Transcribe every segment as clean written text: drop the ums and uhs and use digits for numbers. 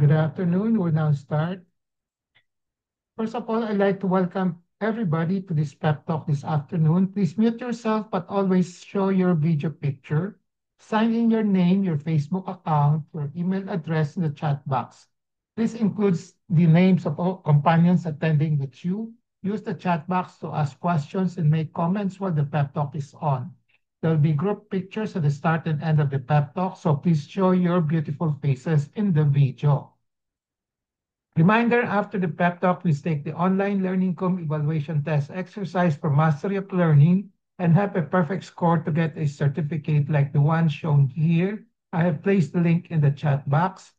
Good afternoon. We'll now start. First of all, I'd like to welcome everybody to this pep talk this afternoon. Please mute yourself, but always show your video picture. Sign in your name, your Facebook account, your email address in the chat box. This includes the names of all companions attending with you. Use the chat box to ask questions and make comments while the pep talk is on. There'll be group pictures at the start and end of the pep talk, so please show your beautiful faces in the video. Reminder, after the pep talk, please take the online Learning Com evaluation test exercise for mastery of learning and have a perfect score to get a certificate like the one shown here. I have placed the link in the chat box.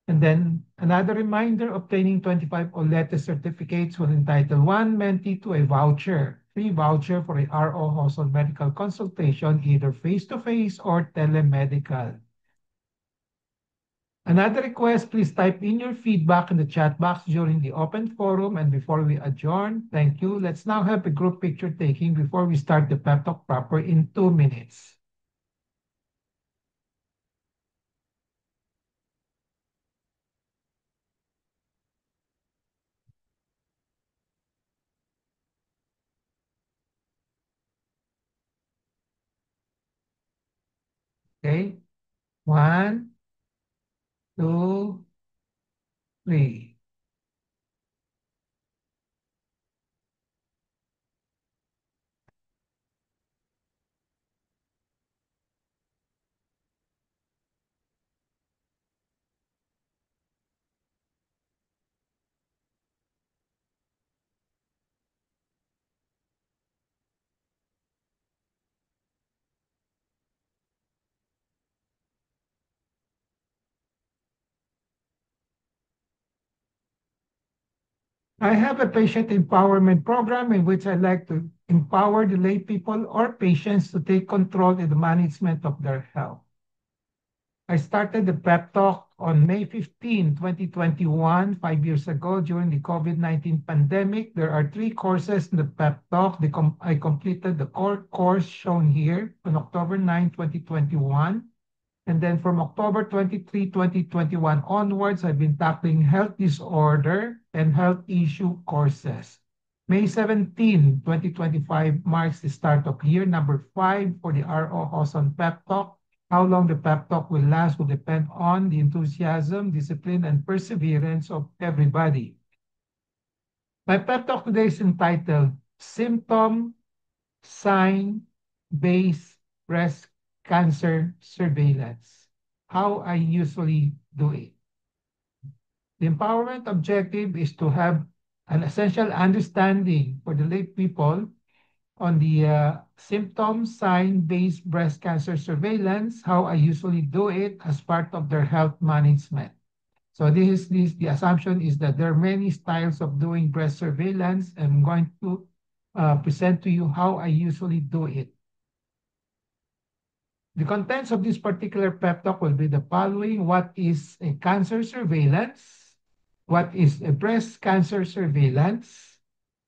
And then another reminder, obtaining 25 OLETE certificates will entitle one mentee to a voucher, free voucher for a RO household medical consultation, either face-to-face or telemedical. Another request, please type in your feedback in the chat box during the open forum and before we adjourn. Thank you. Let's now have a group picture taking before we start the pep talk proper in 2 minutes. Okay. 1, 2, 3. I have a patient empowerment program in which I like to empower the lay people or patients to take control in the management of their health. I started the pep talk on May 15, 2021, 5 years ago during the COVID-19 pandemic. There are 3 courses in the pep talk. I completed the core course shown here on October 9, 2021. And then from October 23, 2021 onwards, I've been tackling health disorder and health issue courses. May 17, 2025 marks the start of year number 5 for the RO Hoson Pep Talk. How long the pep talk will last will depend on the enthusiasm, discipline, and perseverance of everybody. My pep talk today is entitled Symptom Sign Based Breast Cancer Surveillance. How I usually do it. The empowerment objective is to have an essential understanding for the lay people on the symptom sign-based breast cancer surveillance, how I usually do it as part of their health management. So the assumption is that there are many styles of doing breast surveillance. I'm going to present to you how I usually do it. The contents of this particular pep talk will be the following. What is a cancer surveillance? What is a breast cancer surveillance?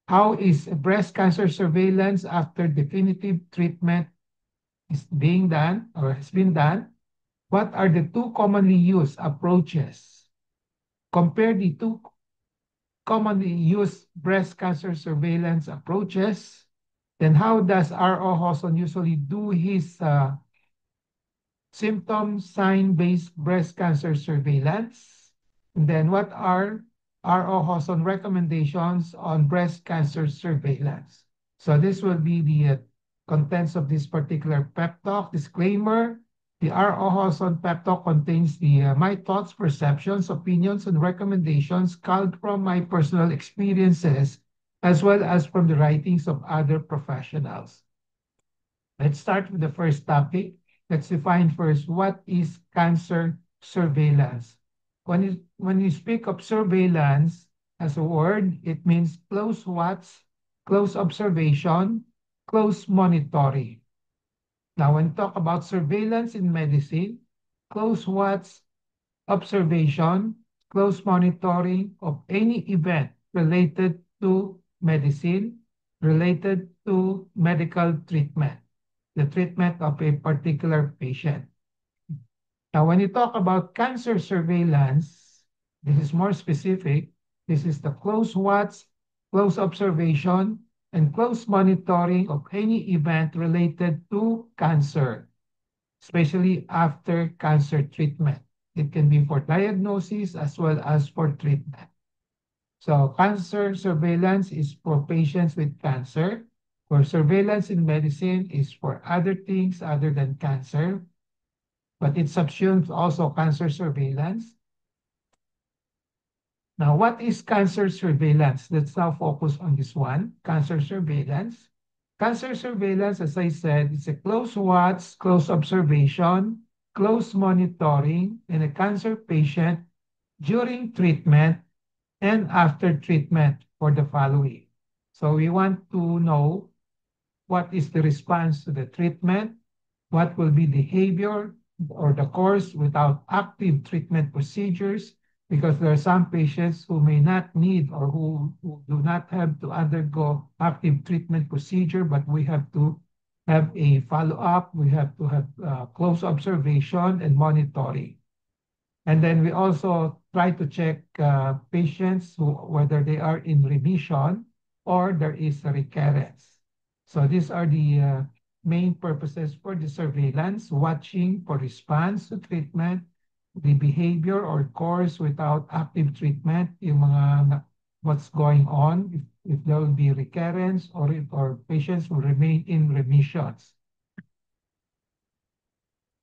How is breast cancer surveillance after definitive treatment is being done or has been done? What are the 2 commonly used approaches? Compare the 2 commonly used breast cancer surveillance approaches. Then how does R.O. Hoson usually do his symptom sign-based breast cancer surveillance? And then what are R.O. Hoson recommendations on breast cancer surveillance? So this will be the contents of this particular pep talk. Disclaimer, the R.O. Hoson pep talk contains my thoughts, perceptions, opinions, and recommendations culled from my personal experiences, as well as from the writings of other professionals. Let's start with the first topic. Let's define first what is cancer surveillance. When you speak of surveillance as a word, it means close watch, close observation, close monitoring. Now, when we talk about surveillance in medicine, close watch, observation, close monitoring of any event related to medicine, related to medical treatment, the treatment of a particular patient. Now, when you talk about cancer surveillance, This is more specific. This is the close watch, close observation, and close monitoring of any event related to cancer, especially after cancer treatment. It can be for diagnosis as well as for treatment. So cancer surveillance is for patients with cancer, where surveillance in medicine is for other things other than cancer, but it subsumes also cancer surveillance. Now, what is cancer surveillance? Let's now focus on this one, cancer surveillance. Cancer surveillance, as I said, is a close watch, close observation, close monitoring in a cancer patient during treatment and after treatment for the following. So we want to know what is the response to the treatment, what will be the behavior or the course without active treatment procedures, because there are some patients who may not need or who do not have to undergo active treatment procedure, but we have to have a follow-up, we have to have close observation and monitoring. And then we also try to check patients whether they are in remission or there is a recurrence. So these are the main purposes for the surveillance, watching for response to treatment, the behavior or course without active treatment, yung mga what's going on, if there will be recurrence or patients will remain in remissions.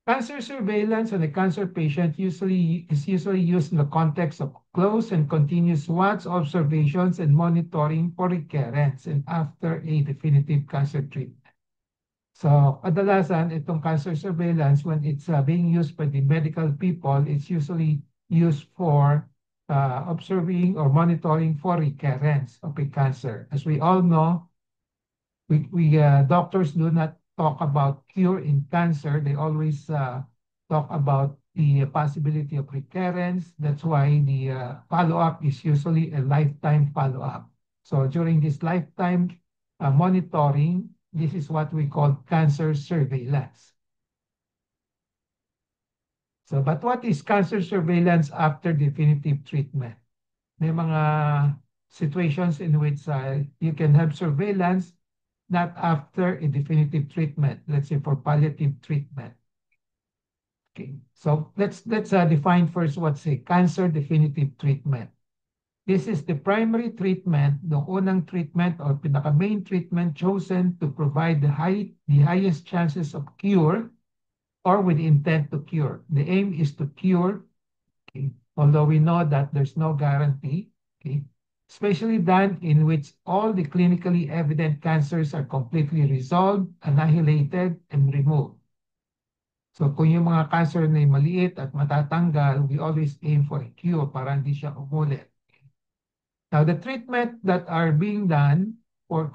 Cancer surveillance on a cancer patient is usually used in the context of close and continuous watch, observations, and monitoring for recurrence and after a definitive cancer treatment. So, kadalasan, itong cancer surveillance, when it's being used by the medical people, it's usually used for observing or monitoring for recurrence of a cancer. As we all know, doctors do not talk about cure in cancer. They always talk about the possibility of recurrence. That's why the follow-up is usually a lifetime follow-up. So during this lifetime monitoring, this is what we call cancer surveillance. So, but what is cancer surveillance after definitive treatment? May mga situations in which you can have surveillance not after a definitive treatment, let's say for palliative treatment. Okay, so let's define first what's a cancer definitive treatment. This is the primary treatment, the unang treatment or pinaka-main treatment chosen to provide the highest chances of cure or with intent to cure. The aim is to cure, okay, although we know that there's no guarantee, okay, especially done in which all the clinically evident cancers are completely resolved, annihilated, and removed. So kung yung mga cancer na maliit at matatanggal, we always aim for a cure para hindi siya umulit. Now, the treatment that are being done for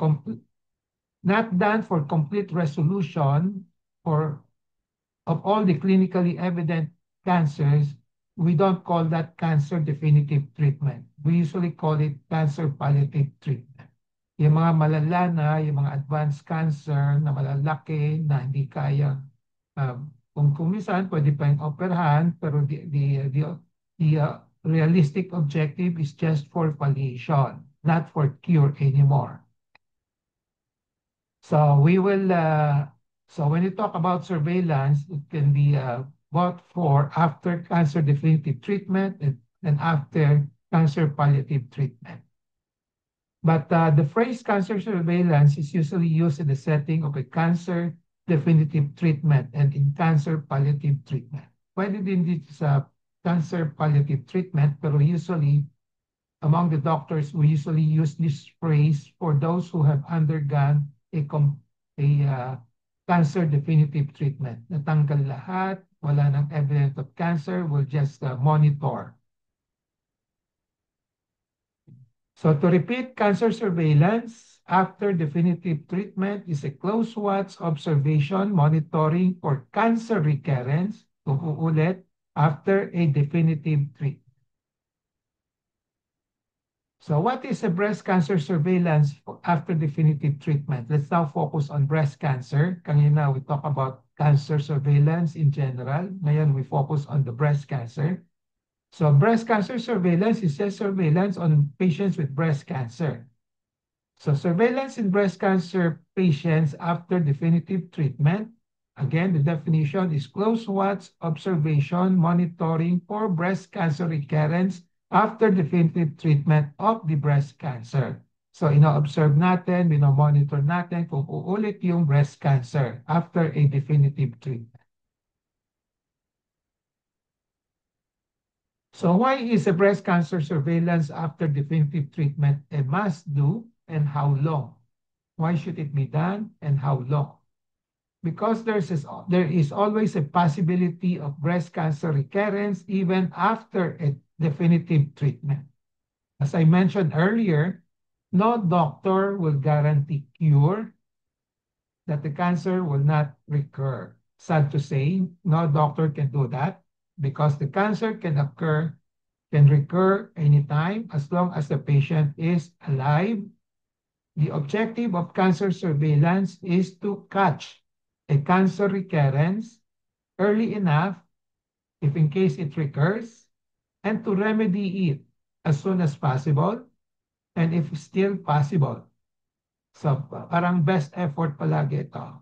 not done for complete resolution of all the clinically evident cancers, we don't call that cancer definitive treatment. We usually call it cancer palliative treatment. Yung mga malala na, yung mga advanced cancer na malalaki na hindi kaya, kung minsan pwede pa yung operahan, pero the realistic objective is just for palliation, not for cure anymore. So so when you talk about surveillance, it can be both for after cancer definitive treatment and after cancer palliative treatment. But the phrase cancer surveillance is usually used in the setting of a cancer definitive treatment and in cancer palliative treatment. Pwede din dito sa cancer palliative treatment, pero usually among the doctors, we usually use this phrase for those who have undergone a cancer definitive treatment. Natanggal lahat, wala nang evidence of cancer, we'll just monitor. So to repeat, cancer surveillance after definitive treatment is a close watch, observation, monitoring for cancer recurrence, uulit, after a definitive treatment. So what is a breast cancer surveillance after definitive treatment? Let's now focus on breast cancer. Kanina we talk about cancer surveillance in general. Ngayon we focus on the breast cancer. So breast cancer surveillance is just surveillance on patients with breast cancer. So surveillance in breast cancer patients after definitive treatment. Again, the definition is close watch, observation, monitoring for breast cancer recurrence after definitive treatment of the breast cancer. So ino-observe natin, monitor natin kung uulit yung breast cancer after a definitive treatment. So why is a breast cancer surveillance after definitive treatment a must do and how long? Why should it be done and how long? Because there is always a possibility of breast cancer recurrence even after a definitive treatment. As I mentioned earlier, no doctor will guarantee cure that the cancer will not recur. Sad to say, no doctor can do that because the cancer can recur anytime as long as the patient is alive. The objective of cancer surveillance is to catch a cancer recurrence early enough, if in case it recurs, and to remedy it as soon as possible, and if still possible. So parang best effort palagi ito.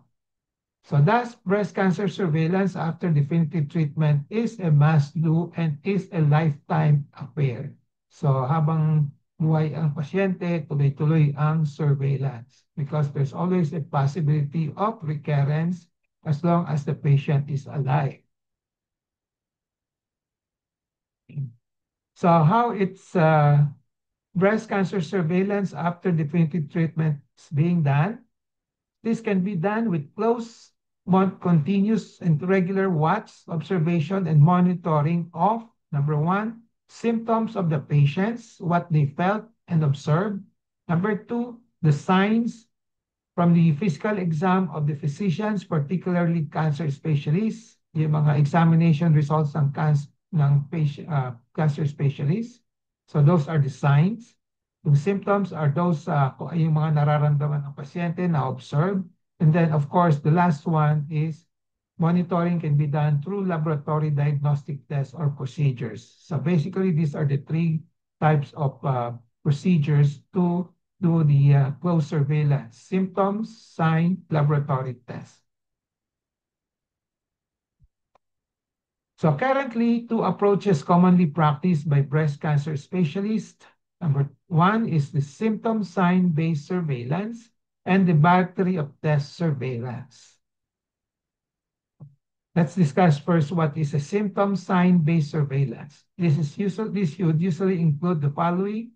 So thus, breast cancer surveillance after definitive treatment is a must-do and is a lifetime affair. So habang buhay ang pasyente, tuloy-tuloy ang surveillance because there's always a possibility of recurrence as long as the patient is alive. So how it's breast cancer surveillance after definitive treatment is being done? This can be done with close, continuous, and regular watch, observation, and monitoring of, number one, symptoms of the patients, what they felt and observed. Number two, the signs from the physical exam of the physicians, particularly cancer specialists, yung mga examination results ng cancer specialists. So those are the signs. Yung symptoms are those yung mga nararamdaman ng pasyente na observe. And then, of course, the last one is monitoring can be done through laboratory diagnostic tests or procedures. So basically, these are the three types of procedures to do the close surveillance: symptoms, sign, laboratory test. So currently, two approaches commonly practiced by breast cancer specialists. Number one is the symptom sign-based surveillance and the battery of test surveillance. Let's discuss first what is a symptom sign-based surveillance. This would usually include the following: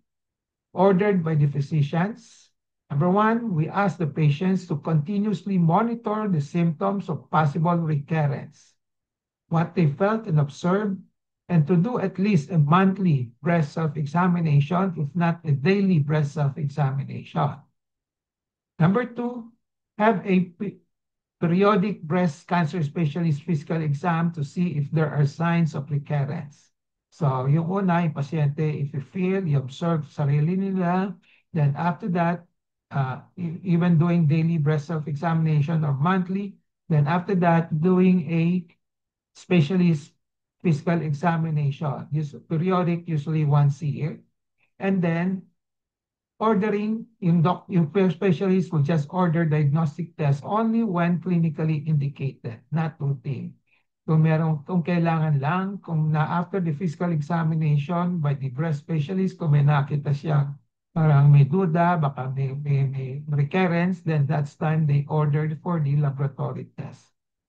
ordered by the physicians. Number one, we ask the patients to continuously monitor the symptoms of possible recurrence, what they felt and observed, and to do at least a monthly breast self-examination, if not a daily breast self-examination. Number two, have a periodic breast cancer specialist physical exam to see if there are signs of recurrence. So yung una, yung pasyente, if you feel, you observe sarili nila, then after that, even doing daily breast self-examination or monthly, then after that, doing a specialist physical examination, periodic, usually once a year. And then ordering, yung specialist will just order diagnostic tests only when clinically indicated, not routine. Kung kailangan lang, after the physical examination by the breast specialist, kung may nakita siya, parang may duda, baka may recurrence, then that's time they ordered for the laboratory test.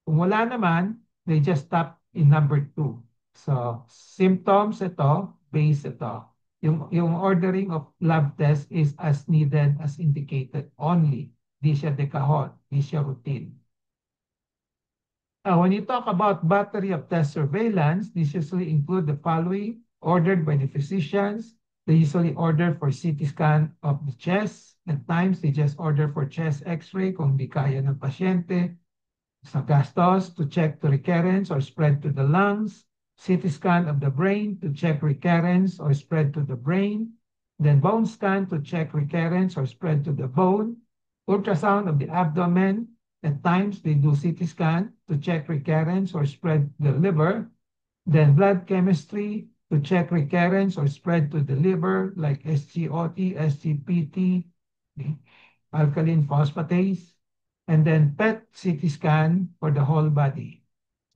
Kung wala naman, they just stop in number two. So, symptoms ito, base ito. Yung ordering of lab test is as needed, as indicated only. Di siya dekahon, di siya routine. When you talk about battery of test surveillance, these usually include the following: ordered by the physicians. They usually order for CT scan of the chest. At times, they just order for chest x-ray kung di kaya ng pasyente. Sa gastos, to check the recurrence or spread to the lungs. CT scan of the brain to check recurrence or spread to the brain. Then bone scan to check recurrence or spread to the bone. Ultrasound of the abdomen. At times, they do CT scan to check recurrence or spread the liver. Then blood chemistry to to check recurrence or spread to the liver, like SGOT, SGPT, okay, alkaline phosphatase, and then PET CT scan for the whole body.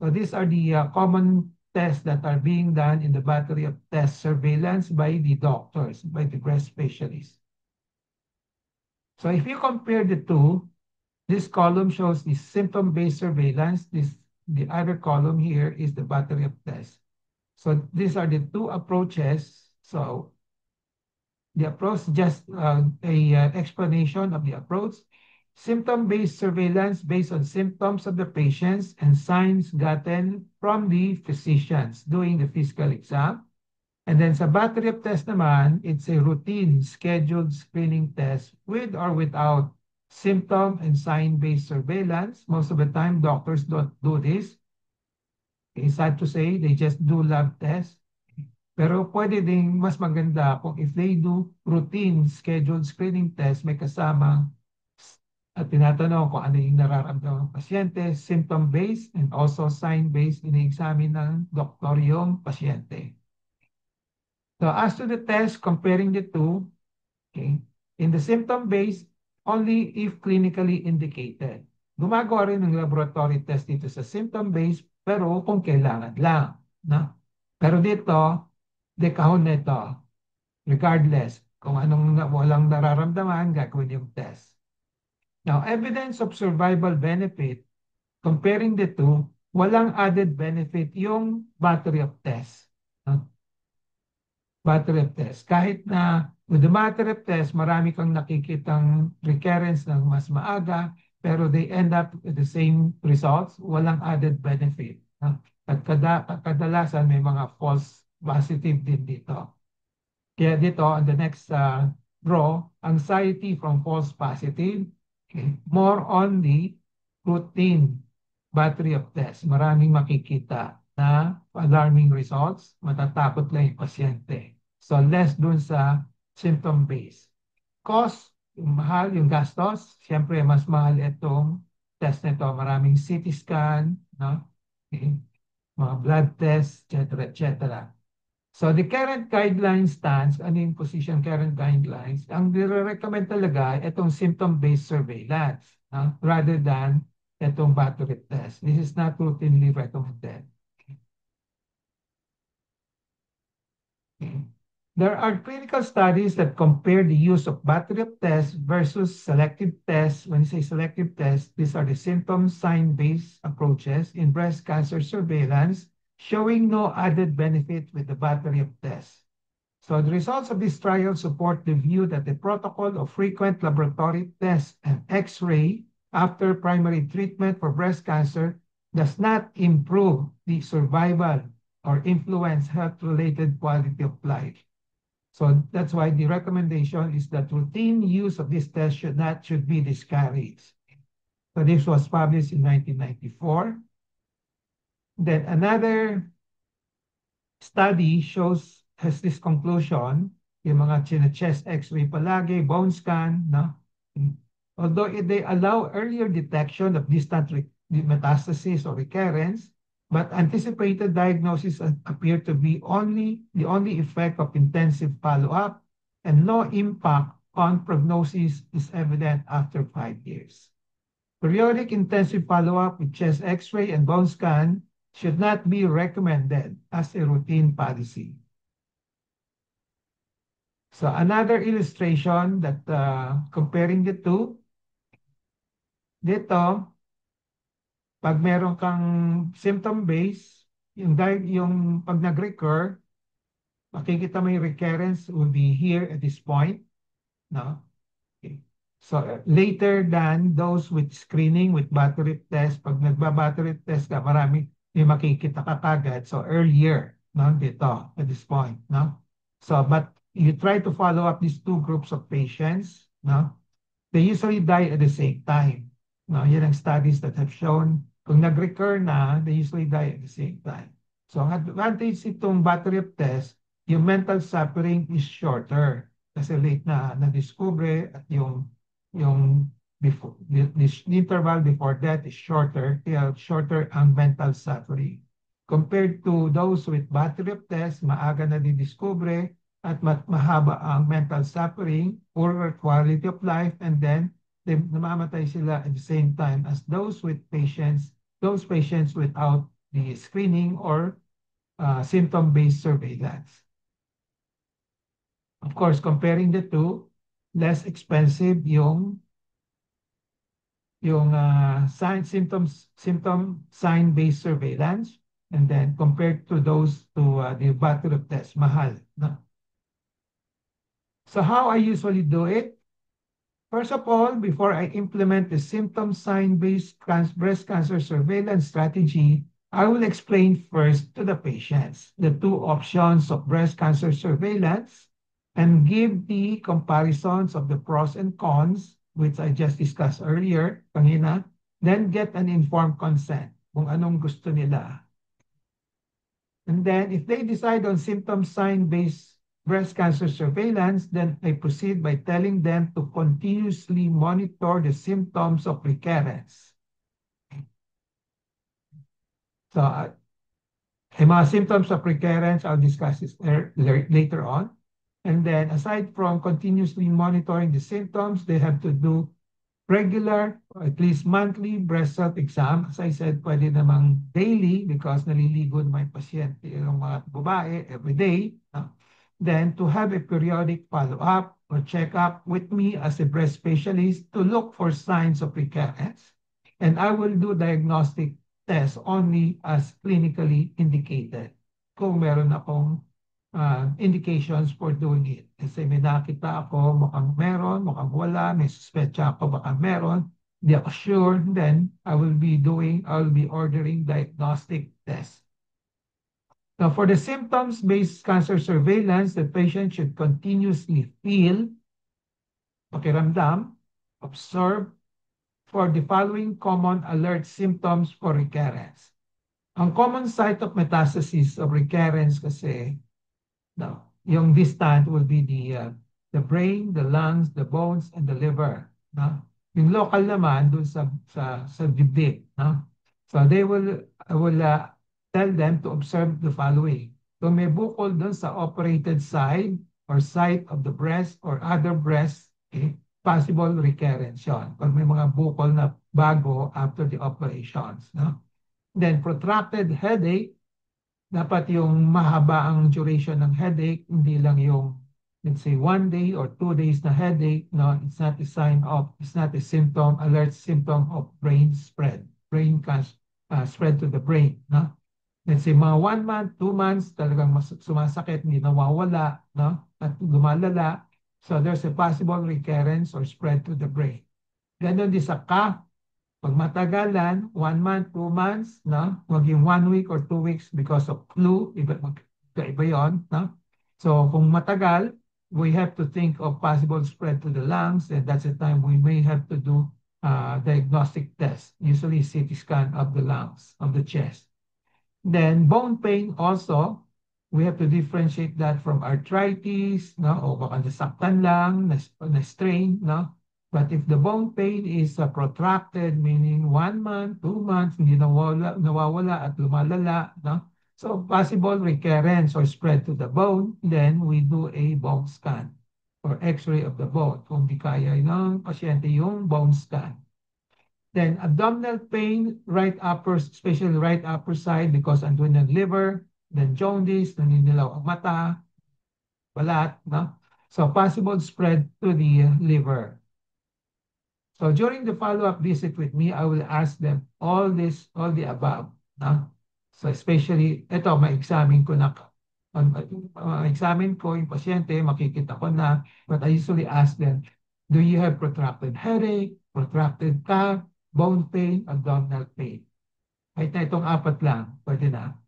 So these are the common tests that are being done in the battery of test surveillance by the doctors, by the breast specialists. So if you compare the two, this column shows the symptom-based surveillance. The other column here is the battery of tests. So these are the two approaches. So the approach, just a explanation of the approach. Symptom-based surveillance based on symptoms of the patients and signs gotten from the physicians doing the physical exam. And then sa battery of test naman, it's a routine scheduled screening test with or without symptom and sign-based surveillance. Most of the time, doctors don't do this. It's sad to say, they just do lab tests. Pero pwede ding mas maganda kung if they do routine scheduled screening test, may kasama at tinatanong kung ano yung nararamdaman ng pasyente, symptom-based and also sign-based, ini-examine ng doktor yung pasyente. So as to the test, comparing the two, okay, in the symptom-based, only if clinically indicated. Gumagawa rin ng laboratory test dito sa symptom-based, pero kung kailangan lang. No? Pero dito, dekahon nito, regardless kung anong walang nararamdaman, gagawin yung test. Now, evidence of survival benefit, comparing the two, walang added benefit yung battery of tests. Battery of tests. Kahit na with the battery of tests, marami kang nakikitang recurrence ng mas maaga, pero they end up with the same results, walang added benefit. At kadalasan may mga false positive din dito. Kaya dito, on the next row, anxiety from false positive, okay, more on the routine battery of tests. Maraming makikita na alarming results, matatakot lang yung pasyente. So less dun sa symptom-based. Cost, yung mahal, yung gastos, siyempre mas mahal itong test nito. Maraming CT scan, no? Okay. Mga blood tests, etc., etc. So the current guidelines stands, ano yung position current guidelines? Ang nire-recommend talaga itong symptom-based surveillance, no? Rather than itong battery test. This is not routinely recommended. Okay. There are clinical studies that compare the use of battery of tests versus selective tests. When you say selective tests, these are the symptom sign-based approaches in breast cancer surveillance, showing no added benefit with the battery of tests. So the results of this trial support the view that the protocol of frequent laboratory tests and X-ray after primary treatment for breast cancer does not improve the survival or influence health-related quality of life. So that's why the recommendation is that routine use of this test should be discouraged. So this was published in 1994. Then another study has this conclusion, yung mga chest X-ray palagi, bone scan, no? Although they allow earlier detection of distant metastasis or recurrence, but anticipated diagnosis appear to be the only effect of intensive follow-up, and no impact on prognosis is evident after 5 years. Periodic intensive follow-up with chest X-ray and bone scan should not be recommended as a routine policy. So another illustration that comparing the two, dito, pag meron kang symptom-based, yung pag nag-recur, makikita mo yung recurrence will be here at this point. No? Okay. So later than those with screening, with battery test, pag nagba-battery test ka, marami may makikita ka kagad. So earlier, no? Dito, at this point. No? So, but you try to follow up these two groups of patients, no? They usually die at the same time. No? Yan ang studies that have shown kung nag-recur na, they usually die at the same time. So, ang advantage itong battery of test, yung mental suffering is shorter. Kasi late na na-discover at yung before, the interval before that is shorter, kaya shorter ang mental suffering compared to those with battery of tests, maaga na didiskubre at mahaba ang mental suffering, poorer quality of life, and then namamatay sila at the same time as those patients without the screening or symptom-based surveillance. Of course, comparing the two, less expensive yung symptom sign-based surveillance, and then compared to those to the battery of tests, mahal. No? So how I usually do it? First of all, before I implement the symptom sign-based breast cancer surveillance strategy, I will explain first to the patients the two options of breast cancer surveillance and give the comparisons of the pros and cons, which I just discussed earlier, kanina, then get an informed consent kung anong gusto nila. And then if they decide on symptom sign-based breast cancer surveillance, then I proceed by telling them to continuously monitor the symptoms of recurrence. So, mga symptoms of recurrence, I'll discuss this later on. And then, aside from continuously monitoring the symptoms, they have to do regular, or at least monthly breast self-exam. As I said, pwede namang daily because naliligo na may pasyente yung mga babae every day. Then to have a periodic follow-up or check-up with me as a breast specialist to look for signs of recurrence. And I will do diagnostic tests only as clinically indicated kung meron akong indications for doing it. Kasi may nakita ako, mukhang meron, mukhang wala, may suspecha ako, baka meron, di ako sure, then I will be ordering diagnostic tests. Now, for the symptoms-based cancer surveillance, the patient should continuously feel, pakiramdam, observe for the following common alert symptoms for recurrence. Ang common site of metastasis of recurrence kasi, no, yung distant will be the brain, the lungs, the bones, and the liver. No? Yung local naman, dun sa dibdib. No? So I will tell them to observe the following. Kung may bukol dun sa operated side or site of the breast or other breast, okay, possible recurrence yun. Pag may mga bukol na bago after the operations. No? Then protracted headache, dapat yung mahaba ang duration ng headache, hindi lang yung, let's say, 1 day or 2 days na headache. No, it's not a symptom, alert symptom of brain spread. Brain can spread to the brain. No? Let's say, mga 1 month, 2 months, talagang sumasakit, hindi nawawala, no? At lumalala. So there's a possible recurrence or spread to the brain. Ganon din sa cough. Pag matagalan, 1 month, 2 months, no? Maging 1 week or 2 weeks because of flu, iba yun, no? So kung matagal, we have to think of possible spread to the lungs, and that's the time we may have to do diagnostic tests, usually CT scan of the lungs, of the chest. Then bone pain also, we have to differentiate that from arthritis, no? O baka nasaktan lang, na-strain, no? But if the bone pain is protracted, meaning 1 month, 2 months, hindi nawawala at lumalala, no? So possible recurrence or spread to the bone, then we do a bone scan or x-ray of the bone. Kung di kaya ng pasyente yung bone scan. Then abdominal pain, especially right upper side because andun ng liver, then jaundice, naninilaw ang mata, balat, no? So possible spread to the liver. So during the follow-up visit with me, I will ask them all the above. No? So especially, ito, ma-examine ko na. Ma-examine ko yung pasyente, makikita ko na, but I usually ask them, do you have protracted headache, protracted cough, bone pain, abdominal pain? Kahit na itong 4 lang, pwede na.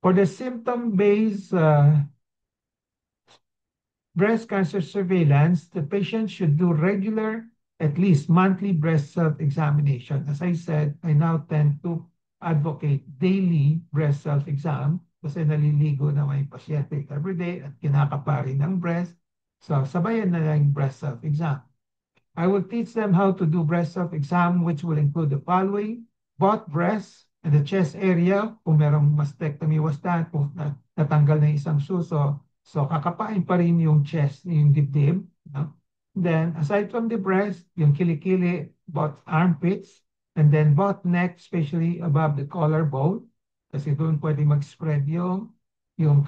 For the symptom-based breast cancer surveillance, the patient should do regular, at least monthly breast self-examination. As I said, I now tend to advocate daily breast self-exam kasi naliligo na may pasyente everyday at kinakapari ng breast. So, sabayan na lang breast self-exam. I will teach them how to do breast self-exam, which will include the following: both breasts And the chest area, kung merong mastectomy was done, kung natanggal na yung isang suso, so kakapain pa rin yung chest, yung dibdib. No? Then, aside from the breast, yung kilikili, both armpits, and then both neck, especially above the collarbone, kasi doon pwede mag-spread yung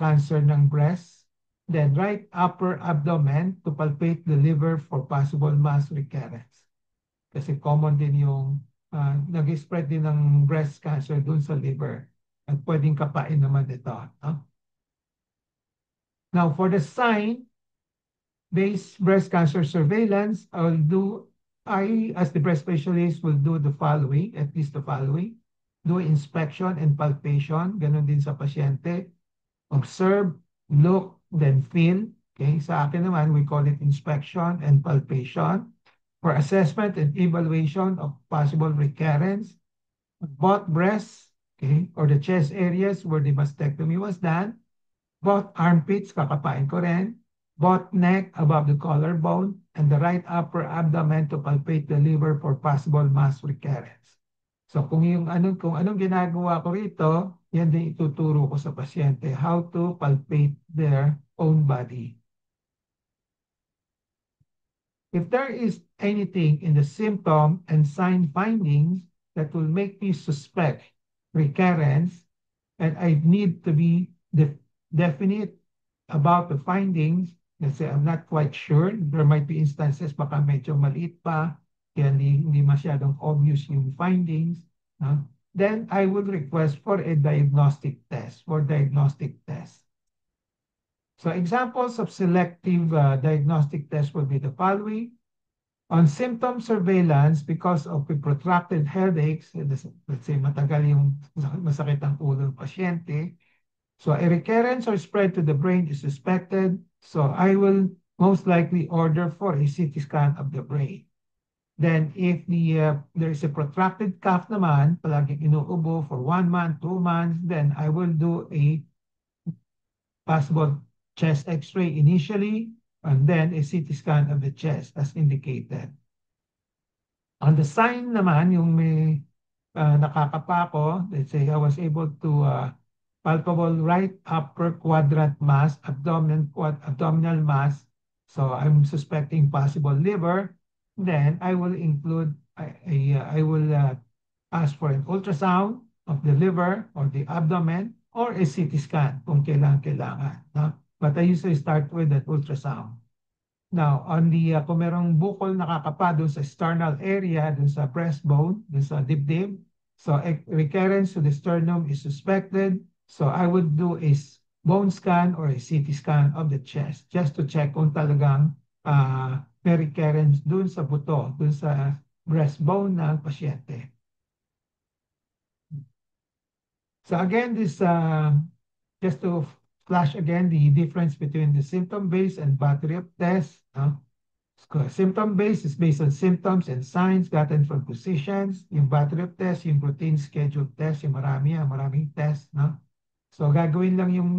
cancer ng breast. Then, right upper abdomen to palpate the liver for possible mass recurrence. Kasi common din yung nag-spread din ng breast cancer dun sa liver. At pwedeng kapain naman ito. No? Now, for the sign-based breast cancer surveillance, I, as the breast specialist, will do the following, at least the following. Do inspection and palpation, ganun din sa pasyente. Observe, look, then feel. Okay, sa akin naman, we call it inspection and palpation. For assessment and evaluation of possible recurrence, both breasts, okay, or the chest areas where the mastectomy was done, both armpits, kakapain ko rin, both neck above the collarbone, and the right upper abdomen to palpate the liver for possible mass recurrence. So kung anong ginagawa ko rito, yan din ituturo ko sa pasyente, how to palpate their own body. If there is anything in the symptom and sign findings that will make me suspect recurrence, and I need to be definite about the findings, let's say I'm not quite sure, there might be instances baka medyo maliit pa, kaya hindi masyadong obvious yung findings, no? Then I would request for a diagnostic test, So examples of selective diagnostic tests will be the following. On symptom surveillance, because of the protracted headaches, let's say matagal yung masakit ang ulo ng pasyente, so a recurrence or spread to the brain is suspected, so I will most likely order for a CT scan of the brain. Then if there is a protracted cough naman, palaging inuubo for 1 month, 2 months, then I will do a possible chest x-ray initially, and then a CT scan of the chest as indicated. On the sign naman, yung may nakakapa ko, let's say I was able to palpable right upper quadrant mass, abdominal mass, so I'm suspecting possible liver, then I will include, I will ask for an ultrasound of the liver or the abdomen or a CT scan kung kailangan. No? But I usually start with an ultrasound. Now, on the, kung merong bukol nakakapa doon sa sternal area, doon sa breastbone, doon sa dibdib, so a recurrence to the sternum is suspected. So I would do a bone scan or a CT scan of the chest just to check kung talagang may recurrence doon sa buto, doon sa breastbone ng pasyente. So again, this just to flash again the difference between the symptom-based and battery of tests. Symptom-based is based on symptoms and signs gotten from physicians. Yung battery of tests, yung routine scheduled test, yung maraming tests. No? So gagawin lang yung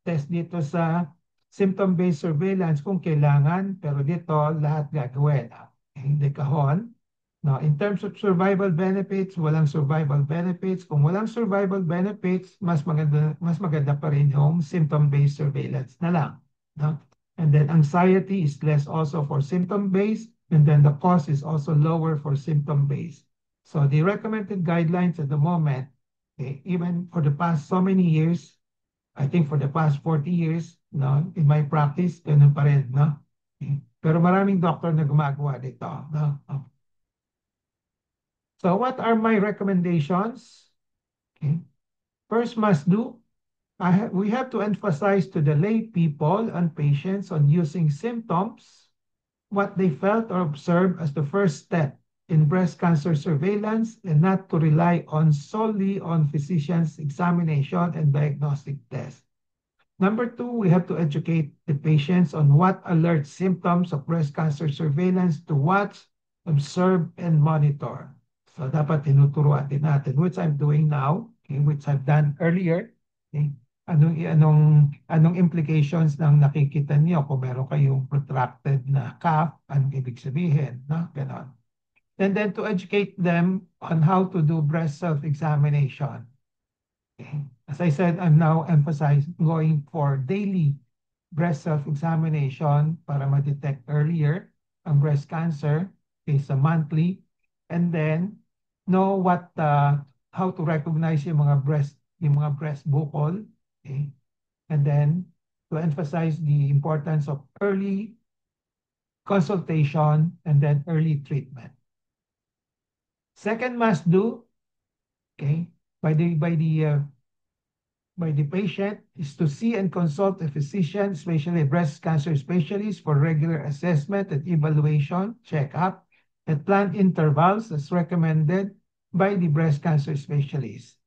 test dito sa symptom-based surveillance kung kailangan, pero dito lahat gagawin. Hindi kahon. Now, in terms of survival benefits, walang survival benefits. Kung walang survival benefits, mas maganda pa rin yung symptom-based surveillance na lang. No? And then anxiety is less also for symptom-based, and then the cost is also lower for symptom-based. So the recommended guidelines at the moment, okay, even for the past so many years, I think for the past 40 years, no, in my practice, ganun pa rin. No? Okay. Pero maraming doctor na gumagawa dito. No? Okay. So what are my recommendations? Okay. First must do, we have to emphasize to the lay people and patients on using symptoms, what they felt or observed as the first step in breast cancer surveillance, and not to rely solely on physicians' examination and diagnostic tests. Number two, we have to educate the patients on what alert symptoms of breast cancer surveillance to watch, observe, and monitor. So dapat tinuturuan din natin, which I'm doing now, okay, which I've done earlier. Okay. Anong implications ng nakikita niyo kung meron kayong protracted na cough, anong ibig sabihin, no? Ganon. and then to educate them on how to do breast self-examination. Okay. As I said, I'm now emphasizing going for daily breast self-examination para ma-detect earlier ang breast cancer, okay, sa monthly, and then know how to recognize yung mga breast bukol, okay, and then to emphasize the importance of early consultation and then early treatment. Second must do, okay, by the patient is to see and consult a physician, especially a breast cancer specialist, for regular assessment and evaluation, check-up, at planned intervals as recommended by the breast cancer specialist.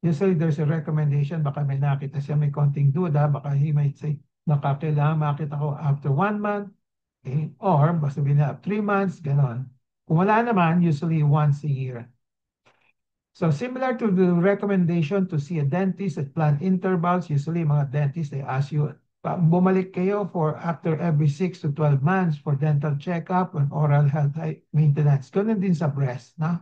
Usually there's a recommendation, baka may nakita siya, may konting duda, baka he might say, kailangan makita ko after 1 month, okay? Or basta na 3 months, ganon. Kung wala naman, usually once a year. So similar to the recommendation to see a dentist at planned intervals, usually mga dentists, they ask you, bumalik kayo for after every 6 to 12 months for dental checkup and oral health maintenance. Ganun din sa breast, no?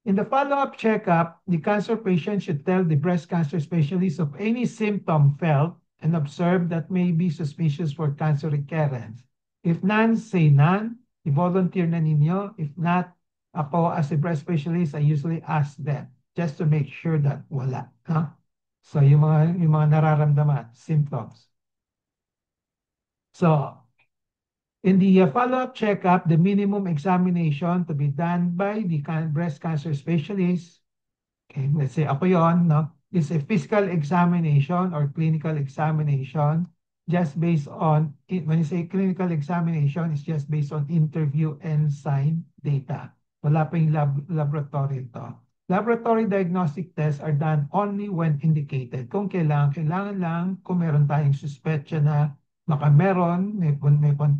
In the follow-up checkup, the cancer patient should tell the breast cancer specialist of any symptom felt and observed that may be suspicious for cancer recurrence. If none, say none. I-volunteer na ninyo. If not, ako as a breast specialist, I usually ask them just to make sure that wala. Huh? So yung mga nararamdaman, symptoms. So in the follow-up checkup, the minimum examination to be done by the breast cancer specialist, okay, let's say ako yon, no, is a physical examination or clinical examination just based on, when you say clinical examination, it's just based on interview and sign data. Wala pa yung laboratory ito. Laboratory diagnostic tests are done only when indicated. Kung kailangan lang, kung meron tayong suspetsya na baka meron, may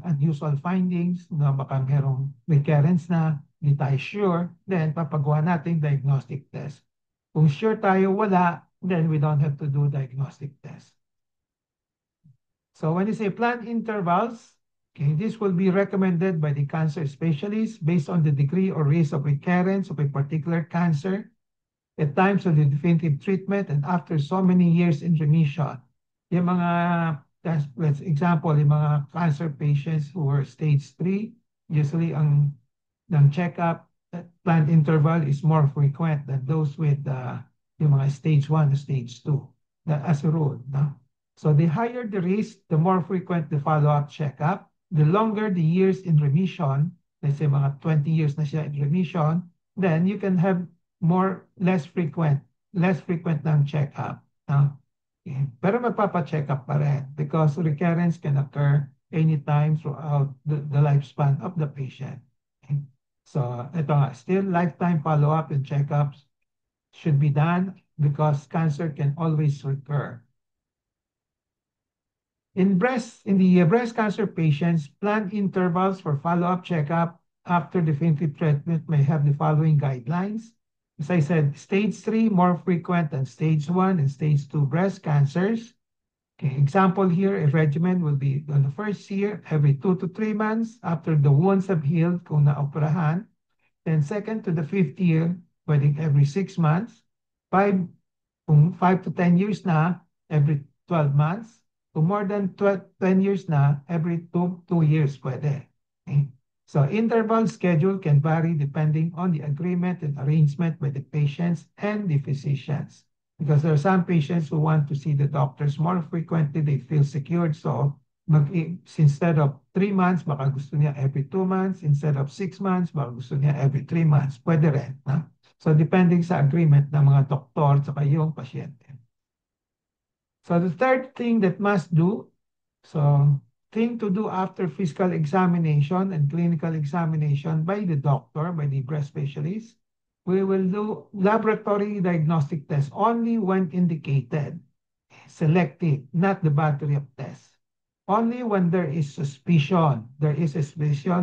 unusual findings, na baka merong recurrence na, hindi tayo sure, then papagawa natin diagnostic test. Kung sure tayo wala, then we don't have to do diagnostic test. So when you say planned intervals, okay, this will be recommended by the cancer specialist based on the degree or risk of recurrence of a particular cancer at times of the definitive treatment and after so many years in remission. Yung mga, let's example, yung mga cancer patients who are stage 3, usually ang check-up planned interval is more frequent than those with yung mga stage 1 to stage 2, as a rule. No? So the higher the risk, the more frequent the follow-up checkup. The longer the years in remission, let's say mga 20 years na siya in remission, then you can have less frequent ng checkup. No? Okay. Pero magpapa-checkup pa rin because recurrence can occur anytime throughout the lifespan of the patient. Okay. So ito nga, still lifetime follow-up and checkups should be done because cancer can always recur. In the breast cancer patients, planned intervals for follow-up checkup after definitive treatment may have the following guidelines. As I said, stage 3 more frequent than stage 1 and stage 2 breast cancers. Okay, example here, a regimen will be on the first year, every 2 to 3 months after the wounds have healed kung naoperahan. Then second to the 5th year, pwedeng every 6 months. Kung 5 to 10 years na, every 12 months. Kung more than 10 years na, every 2 years pwede. Okay? So interval schedule can vary depending on the agreement and arrangement by the patients and the physicians. Because there are some patients who want to see the doctors more frequently, they feel secured. So instead of 3 months, baka gusto niya every 2 months. Instead of 6 months, baka gusto niya every 3 months. Pwede rin. Na? So depending sa agreement ng mga doktor at yung pasyente. So the third thing that must do, thing to do after physical examination and clinical examination by the doctor, by the breast specialist, we will do laboratory diagnostic tests only when indicated. Selective, not the battery of tests. Only when there is suspicion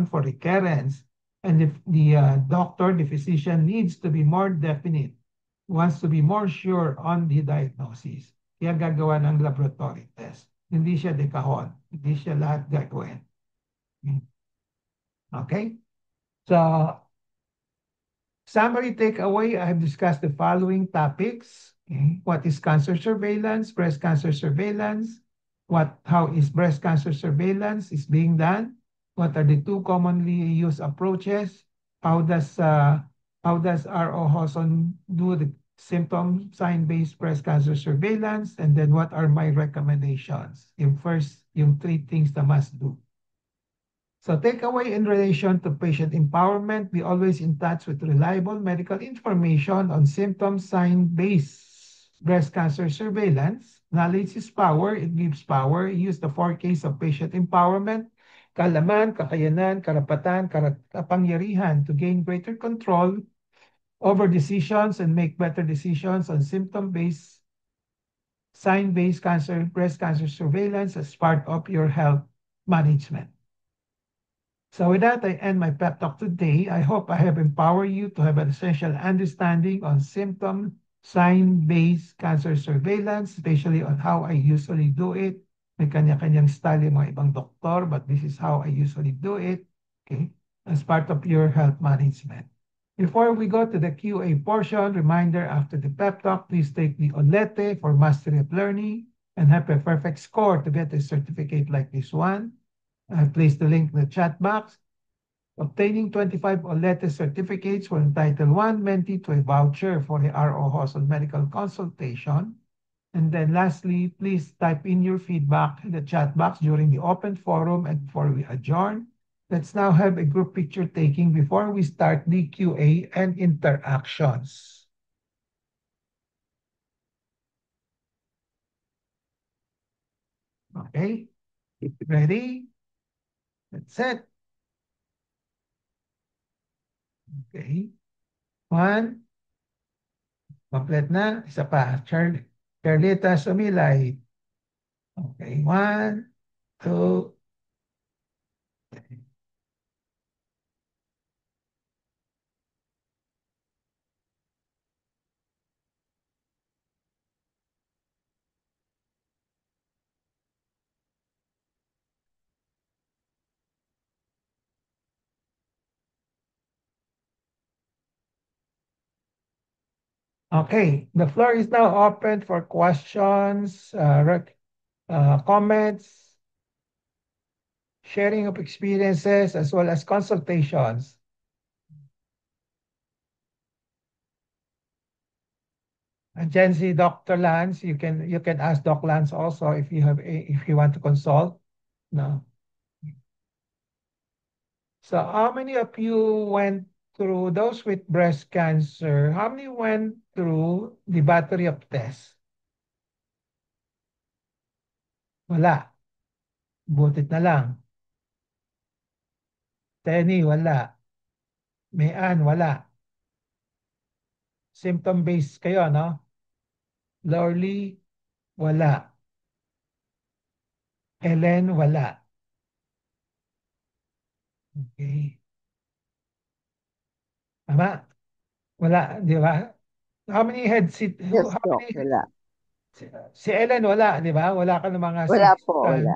for recurrence, and if the doctor, the physician needs to be more definite, wants to be more sure on the diagnosis. Kaya gagawa ng laboratory test. Hindi siya dekahon. Hindi siya lahat gagawin. Okay? So, summary takeaway, I have discussed the following topics. Okay. What is cancer surveillance, breast cancer surveillance? How is breast cancer surveillance is being done? What are the two commonly used approaches? How does R.O. Hawson do the symptom sign-based breast cancer surveillance? And then what are my recommendations? Yung three things na must do. So takeaway in relation to patient empowerment, be always in touch with reliable medical information on symptom sign-based breast cancer surveillance. Knowledge is power. It gives power. Use the 4Ks of patient empowerment, kaalaman, kakayanan, karapatan, kapangyarihan to gain greater control over decisions and make better decisions on symptom-based, sign-based breast cancer surveillance as part of your health management. So with that, I end my pep talk today. I hope I have empowered you to have an essential understanding on symptom sign-based cancer surveillance, especially on how I usually do it. May kanya-kanyang style yung mga ibang doktor, but this is how I usually do it, okay, as part of your health management. Before we go to the QA portion, reminder after the pep talk, please take the OLETE for Mastery of Learning and have a perfect score to get a certificate like this one. I've placed the link in the chat box. Obtaining 25 OLETE certificates will entitle one mentee to a voucher for the R.O. Hawson medical consultation. And then lastly, please type in your feedback in the chat box during the open forum and before we adjourn. Let's now have a group picture taking before we start the QA and interactions. Okay, ready? That's it. Okay. One. Complete na. Isa pa. Charlita Sumilay. Okay. One, two, three. Okay. The floor is now open for questions, comments, sharing of experiences, as well as consultations. Andiyan si Dr. Lance, you can ask Doc Lance also if you want to consult. No. So how many of you went through those with breast cancer? How many went through the battery of tests? Wala. Butit na lang. Tenny, wala. Mayan, wala. Symptom-based kayo, no? Lorly, wala. Ellen, wala. Okay. Tama? Wala, di ba? How many head sit? Yes How po, many? wala. Si Ellen, wala, di ba? Wala ka ng mga Wala CT po, scan. wala.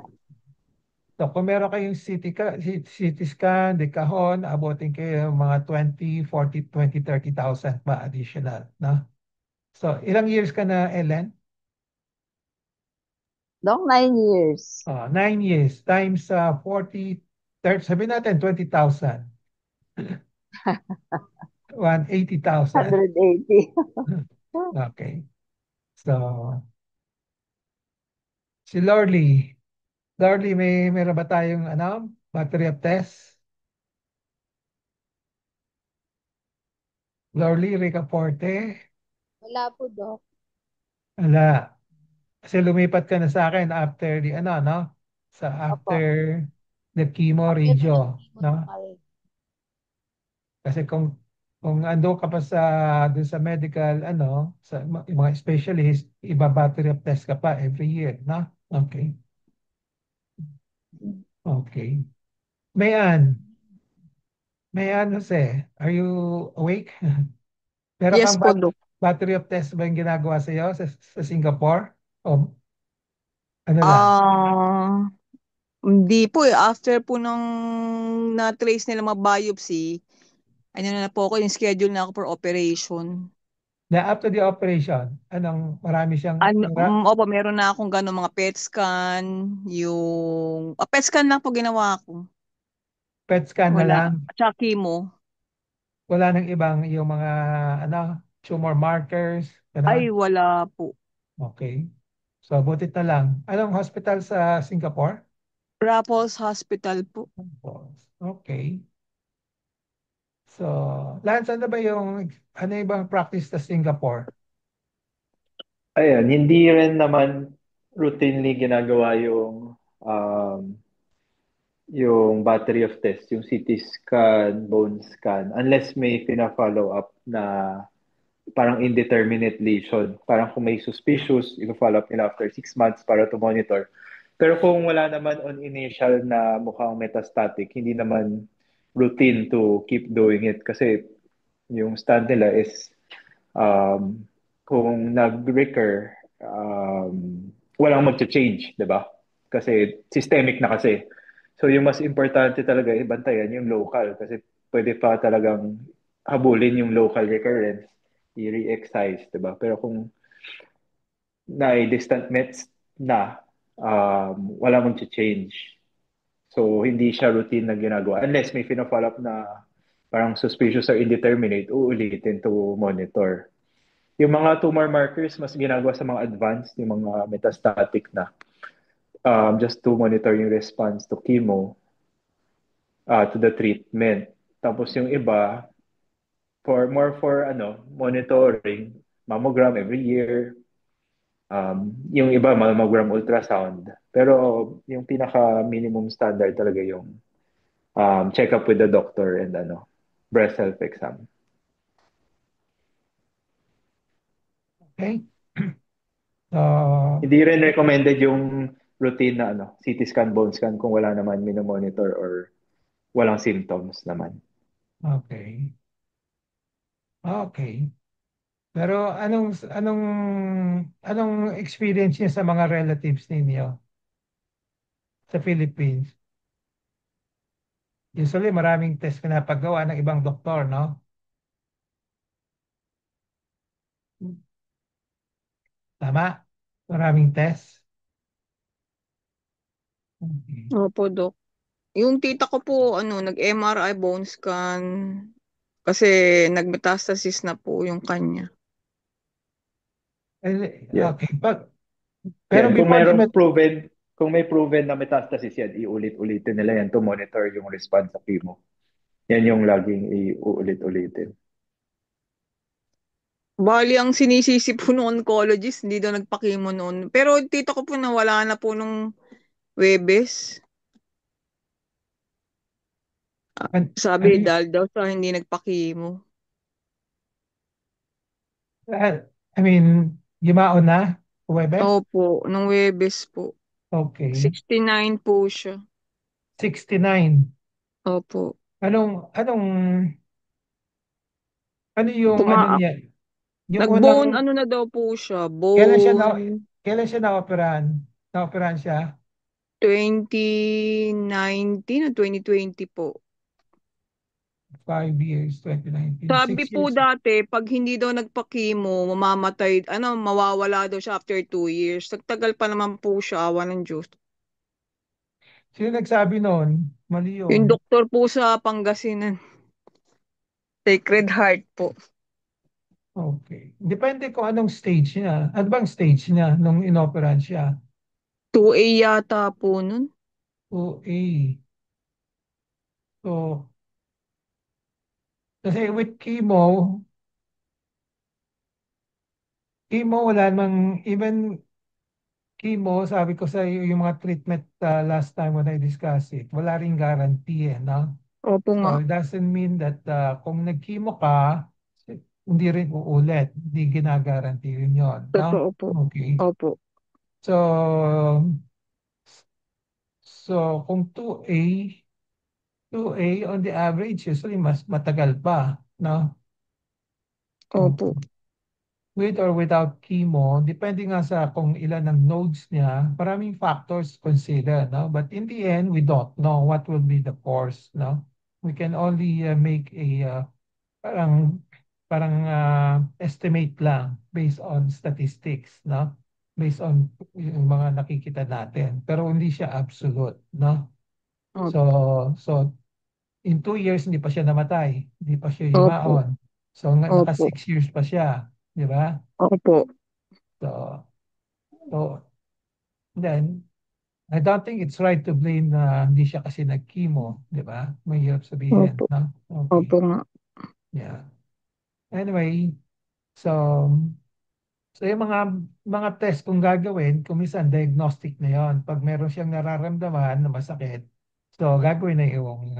So, kung meron kayong CT scan, de kahon, abutin kayo mga 20, 40, 20, 30,000 pa additional, no? So, ilang years ka na, Ellen? Noong 9 years, 9 years times 40, 30, sabihin natin 20,000. 180,000. 180. Okay. So, si Lorly. Lorly, meron ba tayong battery of tests? Lorly, Rica Forte? Wala po, Doc. Wala. Kasi lumipat ka na sa akin after the no? Opo. After the chemo After po ng radio, chemo no? normal. Kasi kung ando ka pa dun sa medical, yung mga specialist, iba battery of test ka pa every year, no? Okay. Okay. Mayan, Jose, are you awake? Meron Yes kang po, Doc. battery of test ba yung ginagawa sa iyo sa Singapore? O ano lang? Hindi po eh. After po nung na-trace nila ma-biopsy, ano na po ako, yung schedule na ako for operation. Na after the operation, marami siyang, Ano, opo, meron na akong gano'ng mga PET scan, yung, PET scan lang po ginawa ko. PET scan na Wala. lang. At saka chemo. Wala nang ibang yung mga tumor markers, Ay, gano'n. wala po. Okay. So, butit na lang. Anong hospital sa Singapore? Raffles Hospital po. Okay. So, Lance, ano ba ano yung ibang practice sa Singapore? Ayan, hindi rin naman routinely ginagawa yung battery of tests, yung CT scan, bone scan, unless may pina-follow up na parang indeterminate lesion. Parang kung may suspicious, i-follow up nila after 6 months para to monitor. Pero kung wala naman on initial na mukhang metastatic, hindi naman routine to keep doing it kasi yung stand nila is kung nag-recur, walang mag-change, di ba? Kasi systemic na kasi. So yung mas importante talaga, ibantayan yung local kasi pwede pa talagang habulin yung local recurrence, i-re-excise, di ba? Pero kung distant mets na, wala mag-change. So hindi siya routine na ginagawa. Unless may pina-follow up na parang suspicious or indeterminate, uulitin to monitor. Yung mga tumor markers, mas ginagawa sa mga advanced, yung mga metastatic na. Just to monitor yung response to chemo, to the treatment. Tapos yung iba, for monitoring, mammogram every year. Yung iba, mammogram ultrasound. Pero yung pinaka minimum standard talaga yung check up with the doctor and breast self exam. Okay. Hindi rin recommended yung routine na CT scan, bone scan kung wala naman minomonitor or walang symptoms naman. Okay. Okay. Pero anong experience niya sa mga relatives ninyo sa Philippines? Usually maraming test na paggawa ng ibang doktor, no? Tama? Maraming test. Okay. Opo, Dok. Yung tita ko po, nag-MRI bone scan kasi nag-metastasis na po yung kanya. Yeah. Okay. Pero Yan, before the kung may proven na metastasis yan, iulit-ulitin nila yan to monitor yung response sa chemo. Yan yung laging iulit-ulitin. Bali, ang sinisisi po ng oncologist, hindi daw nagpakimo noon. Pero tita ko po nawala na po nung Webes. Sabi, ano dahil daw sa hindi nagpakimo. I mean, gimao na? Huwebes? Opo, nung Webes po. Okay. 69 po siya. 69. Opo. Ano yung ano Kuma niya? Yung Nag-bone, unang, na daw po siya, kailan siya na, bone kailan siya na-operahan? Na-operahan siya? 2019 o 2020 po. 5 years, 2019. Sabi 6 po years. dati, pag hindi daw nagpakimo, mamamatay, mawawala daw siya after 2 years. Nagtagal pa naman po siya, awa ng Diyos. Sino nagsabi noon? Mali Yung yun. doktor po sa Pangasinan, Sacred Heart po. Okay. Depende kung anong stage niya. Ano bang stage niya nung inoperahan siya? 2A yata po nun. OA. So, kasi with chemo wala namang, even chemo, sabi ko sa iyo, yung mga treatment last time when I discussed it, wala ring guarantee, no? Opo nga. So, it doesn't mean that kung nag-chemo ka, hindi rin uulit. Hindi ginagaranti rin yun, no? Totoo po. Okay. Opo. So, kung 2A on the average, usually mas matagal pa, no? Opo. Okay. With or without chemo, depende nga sa kung ilan ang nodes niya, maraming factors consider, no? But in the end, we don't know what will be the course, no? We can only make a parang estimate lang based on statistics, no? Based on yung mga nakikita natin. Pero hindi siya absolute, no? Opo. So, so in 2 years, hindi pa siya namatay. Hindi pa siya Opo. yumaon. So, naka Opo. 6 years pa siya. Di ba? Opo. So, so, then, I don't think it's right to blame na hindi siya kasi nag-chemo. Di ba? Mahirap sabihin, Opo. no? Opo Okay. nga. Yeah. Anyway, so, so yung mga test kung gagawin, kung minsan diagnostic na yon. Pag meron siyang nararamdaman na masakit, so gagawin na yung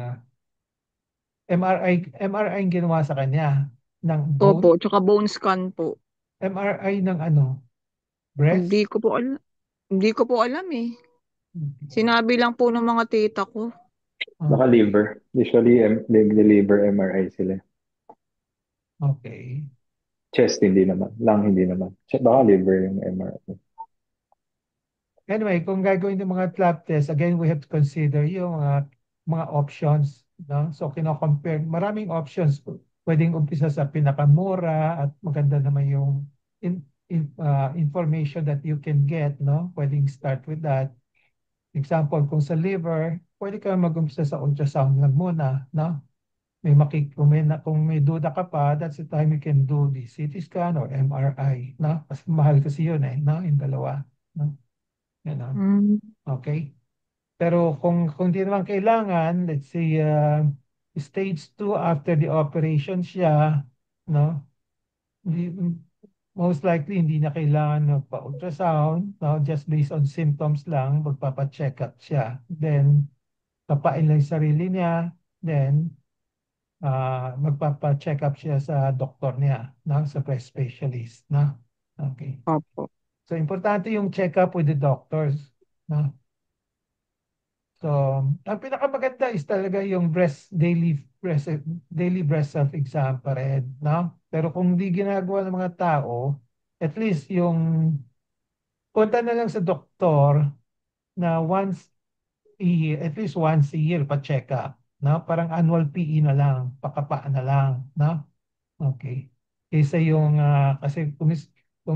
MRI ang ginawa sa kanya ng Opo, bone, tsaka bone scan po. MRI ng ano, Hindi breast. ko po alam. Hindi ko po alam eh. Sinabi lang po ng mga tita ko. Baka Okay. liver. Usually, liver MRI sila. Okay. Chest hindi naman. Lung hindi naman. Baka liver yung MRI. Anyway, kung gagawin ng mga lab test, again, we have to consider yung mga options, no? So, kino-compare, maraming options. Pwedeng umpisa sa pinakamura at maganda naman yung information that you can get, no? Pwedeng start with that. Example, kung sa liver, pwede ka mag-umpisa sa ultrasound lang muna, no? Kung may duda ka pa, that's the time you can do the CT scan or MRI, no? Kasi mahal kasi yun eh, no? Yung dalawa, no? Yan. Mm. Okay? Pero kung di naman kailangan, let's say stage 2 after the operation siya, no? Hindi, most likely hindi na kailangan ng pa-ultrasound, no? Just based on symptoms lang, magpapa-check up siya. Then, papain lang yung sarili niya. Then, magpapa-check up siya sa doktor niya, no? Sa breast specialist, no? Okay. Opo. So, importante yung check up with the doctors, no? So, ang pinakamaganda is talaga yung daily breast self-exam pa rin, no? Pero kung hindi ginagawa ng mga tao, at least yung punta na lang sa doktor na at least once a year pa-check up, no? Parang annual PE na lang, pakapa na lang, no? Okay. Kaysa yung, kasi kung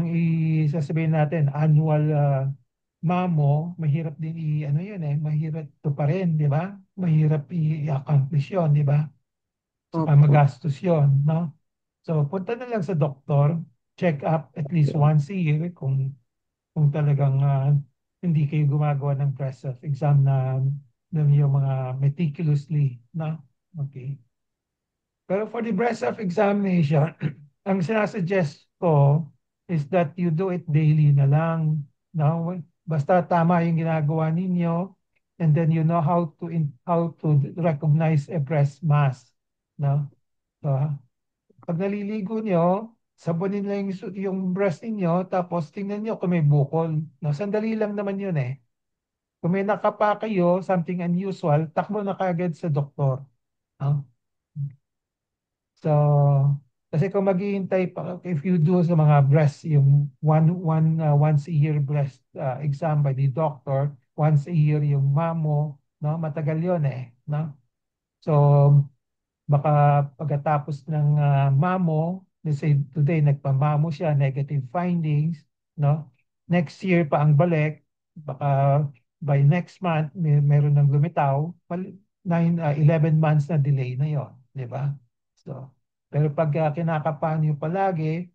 isasabihin natin, annual mamo, mahirap din ano yun eh, mahirap to pa rin, di ba? Mahirap i-accomplish yun, di ba? Saka Opo. magastos yun, no? So, punta na lang sa doktor, check up at least once a year kung talagang hindi kayo gumagawa ng breast self-exam ng yung mga meticulously, no? Okay. Pero for the breast self-examination, ang sinasuggest ko is that you do it daily na lang. No? Basta tama yung ginagawa ninyo and then you know how to recognize a breast mass. No? So, pag naliligo nyo, sabunin lang yung breast ninyo tapos tingnan nyo kung may bukol. No? Sandali lang naman yun eh. Kung may nakapa kayo, something unusual, takbo na kagad sa doktor. No? So, kasi kung maghihintay pa, if you do sa mga breast, yung once a year breast exam by the doctor, once a year yung mammo, no? Matagal yun eh, no? So, baka pagkatapos ng mammo, let's say today nagpamamo siya, negative findings, no? Next year pa ang balik, baka by next month, meron ng lumitaw, 11 months na delay na yon, di ba? So, pero pag kinakapan nyo palagi,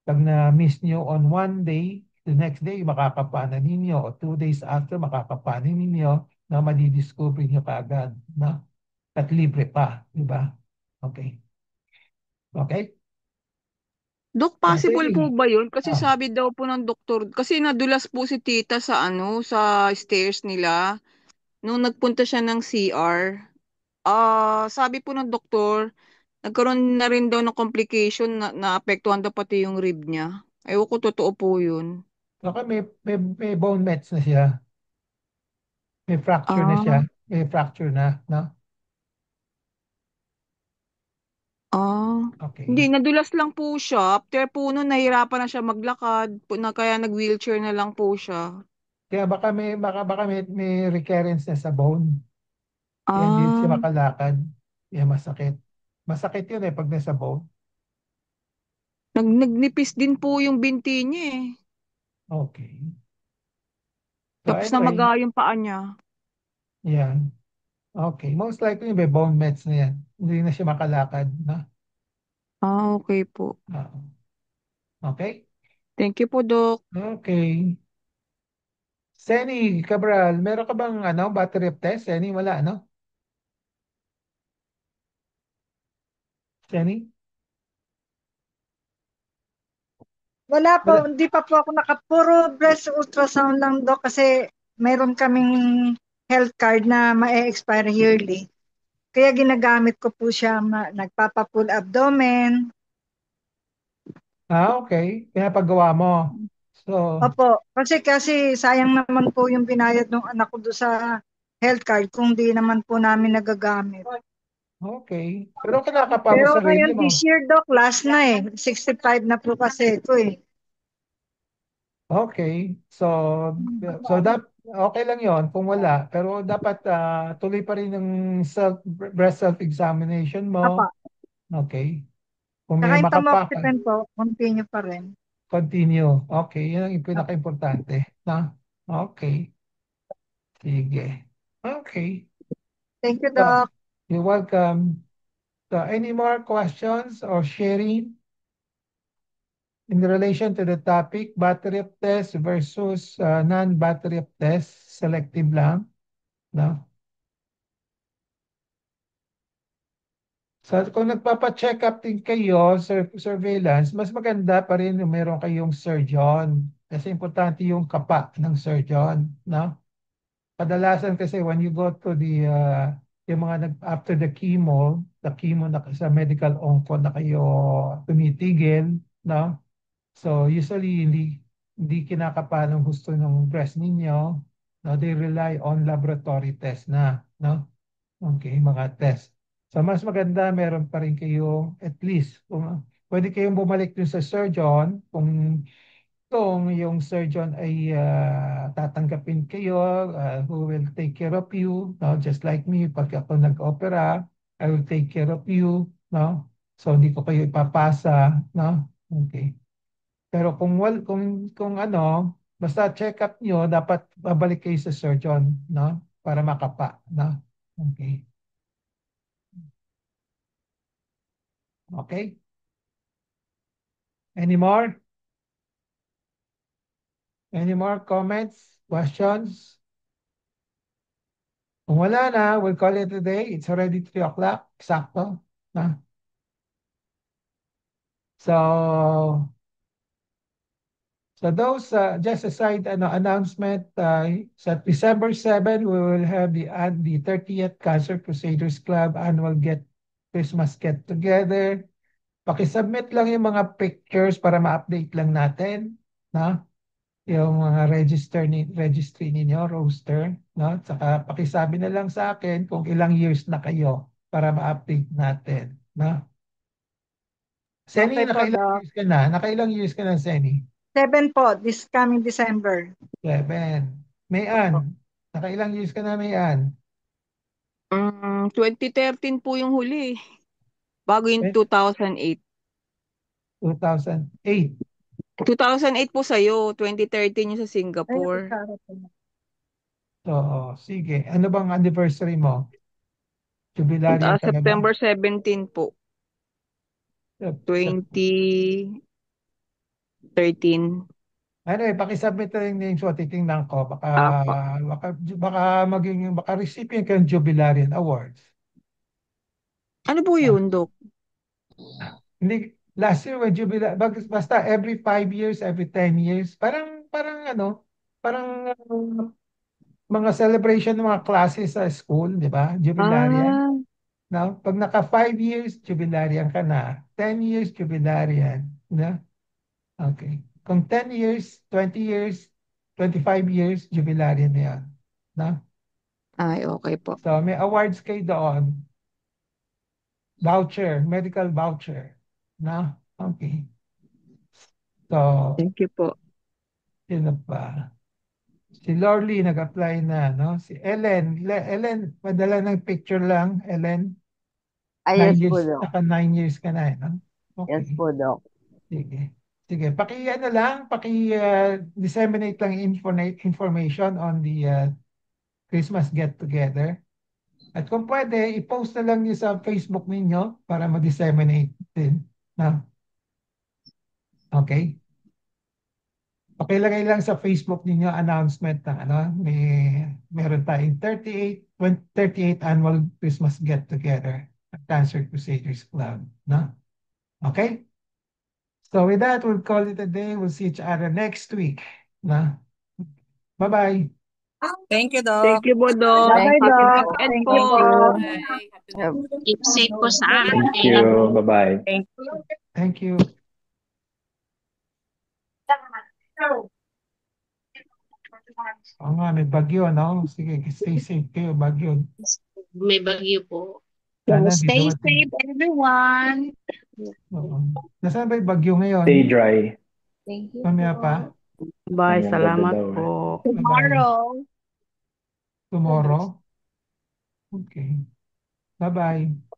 pag na-miss nyo on one day, the next day makakapanan ninyo o 2 days after makakapanan ninyo na madidiscover nyo kaagad na at libre pa, di ba? Okay. Okay? Dok, possible po Sige. ba yun? Kasi Ah, sabi daw po ng doktor, kasi nadulas po si tita sa sa stairs nila nung nagpunta siya ng CR. Sabi po ng doktor, nagkaroon na rin daw ng complication na naapektuhan daw pati yung rib niya. Ewan ko, totoo po yun. baka may bone mets na siya. May fracture na siya. Ah, May fracture na, no? ah. Hindi, Okay. nadulas lang po siya. After po nun, nahirapan na siya maglakad. Kaya nag-wheelchair na lang po siya. Kaya baka may recurrence na sa bone. Kaya hindi siya Ah, makalakad. Kaya masakit. Masakit yun pag nasa bone. Nagnipis din po yung binti niya eh. Okay. So Tapos anyway, namaga yung paa niya. yan. Okay. Most likely may bone meds na yan. Hindi na siya makalakad. Na? Okay po. Okay? Thank you po, Doc. Okay. Senny Cabral, meron ka bang battery of test? Senny, wala, ano? Senny? Wala po, Wala. hindi pa po ako puro breast ultrasound lang do kasi meron kaming health card na ma-expire yearly. Kaya ginagamit ko po siya, nagpapa-full abdomen. Okay. Pinapagawa mo. So, Opo, kasi sayang naman po yung binayad ng anak ko do sa health card kung di naman po namin nagagamit. okay. Pero kinakapa mo Pero sarili ngayon mo. this year, Doc, last na 65 na po kasi ito eh. Okay. Okay lang 'yon kung wala, pero dapat tuloy pa rin ang breast self-examination Apa. mo. Okay. Kung Saka may yung makapa ka, tamoxifen po, continue pa rin. continue. Okay, 'yan ang pinaka-importante, na. Okay. Sige. Okay. Thank you, So, Doc. you're welcome. So, any more questions or sharing in relation to the topic, battery of test versus non-battery of test, selective lang, no? So kung nagpapa-check up din kayo, surveillance, mas maganda pa rin yung meron kayong surgeon. Kasi importante yung kapa ng surgeon, no? Kadalasan kasi when you go to yung mga after the chemo na sa medical onco na kayo tumitigil, no? So usually hindi kinakapa ng gusto ng breast ninyo, no? They rely on laboratory test na, no? Okay, mga test. So mas maganda meron pa rin kayo at least kung pwede kayong bumalik dun sa surgeon kung yung surgeon ay tatanggapin kayo, who will take care of you, no? Just like me, pag ako nag-opera, I will take care of you, no? So hindi ko kayo ipapasa, no? Okay. Pero basta check up nyo, dapat babalik kayo sa surgeon, no? Para makapa, no? Okay. Okay? Any more? Any more comments, questions? Kung wala na, we'll call it a day. It's already 3 o'clock. Sakto. Na? So, those, just a side announcement, sa December 7, we will have the 30th Cancer Crusaders Club annual Christmas get together. Pakisubmit lang yung mga pictures para ma-update lang natin. Na? Yung mga registry ninyo, roster, no? Saka pakisabi na lang sa akin kung ilang years na kayo para ma-update natin, no? Seni, Okay po, Doc. Nakailang years ka na, Seni? 7 po, this coming December. 7. Mayan, nakailang years ka na, Mayan? 2013 po yung huli. Bago yung 2008. 2008. 2008 po sa'yo, 2013 yung sa Ay, Singapore. sorry po. So, sige. Ano bang anniversary mo? Jubilarian ka na ba? September 17 po, 2013. Ano pakisubmit na yung names mo, titingnan ko. Apo. Baka recipient ka ng Jubilarian Awards. Ano po yun, Doc? Hindi, last year when basta every 5 years, every 10 years, parang mga celebration ng mga classes sa school, di ba? Jubilarian. Ah, No? Pag naka 5 years, jubilarian ka na. 10 years, jubilarian. No? Okay. Kung 10 years, 20 years, 25 years, jubilarian na yan. No? ay, okay po. So, may awards kayo doon. Voucher, medical voucher. No? Okay. So, Thank you po. sino pa? Si Lorly nag-apply na, no? Si Ellen, Ellen, padala ng picture lang, Ellen. Yes 9 po, years, Doc. naka 9 years ka na, no? Yes Okay. po, Doc. Sige. Sige, disseminate lang information on the Christmas get together. At kung pwede, i-post na lang niyo sa Facebook ninyo para ma-disseminate din. No? Okay? Pakilagay lang sa Facebook ninyo announcement na meron tayong 38th annual Christmas get together at Cancer Crusaders Club. No? Okay? So with that, we'll call it a day. We'll see each other next week. No? Bye-bye. Thank you, Doc. Thank you po, Doc. Thank Bye-bye, you Happy Doc. po. weekend Thank po. you po. Bye. Happy Yep. Keep safe po sa Thank atin. you. Bye-bye. Thank you. Thank you. Oo nga, may bagyo, no? Sige, stay safe kayo, bagyo. May bagyo po. Sana di Stay dumating. safe, everyone. Oo. Nasaan ba yung bagyo ngayon? Stay dry. Thank you Mamaya po. pa? Bye, Ayan, salamat ganda daw, po. Bye-bye. Tomorrow. Tomorrow? Okay. Bye-bye.